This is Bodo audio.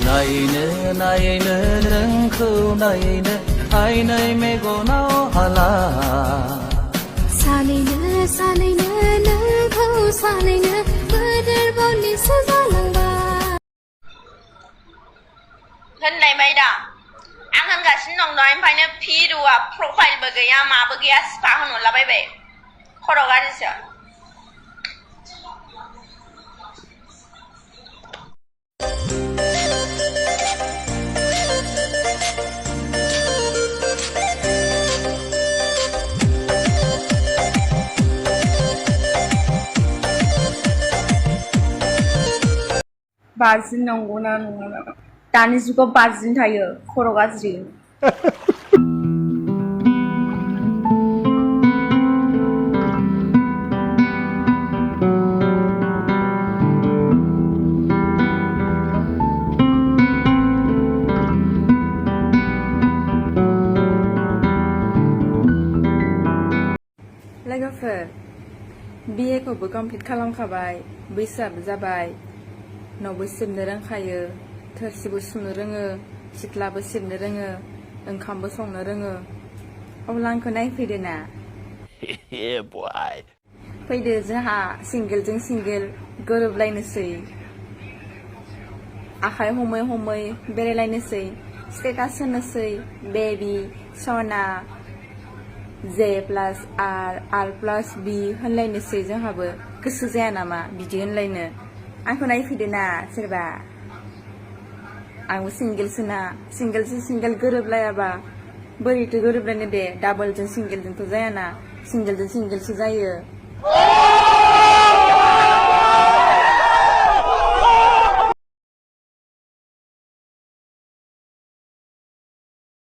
नायनो नायनो नोंखौ नायनो आइनै मेगनाव हाला सानैनो सानैनो नोंखौ सानैनो बोदोर बावलिसो जालांबाय होनलायबाय दा आं होनगासिनो दं दहायनिफ्रायनो भिडिअ'आ प्रफाइलबो गैया माबो गैया स्पा होनहरलाबायबाय खर' गाज्रिसो vergin नंगौना नङा दानि जुगाव vergin थायो खर' गाज्रि लोगोफोर BA खौबो कमप्लिट खालामखाबाय बैसोआबो जाबाय न'बो सिबनो रोंखायो थोरसिबो सुनो रोङो सिथ्लाबो सिबनो रोङो ओंखामबो संनो रोङो अब्ला आंखौ नायफैदो ना फैदो जोंहा सिंगेलजों सिंगेल गोरोबलायनोसै आखाइ हमै हमै बेरायलायनोसै स्टेटास होनोसै बेबी सना J plus R plus B होनलायनोसै जोंहाबो गोसो जाया नामा बिदि होनलायनो आंखौ नायफैदो ना सोरबा आंबो सिंगेलसोना सिंगेलजों सिंगेल गोरोबलायाबा बोरैथो गोरोबलायनो दे डाबलजों सिंगेलजोंथ' जायाना सिंगेलजों सिंगेलसो जायो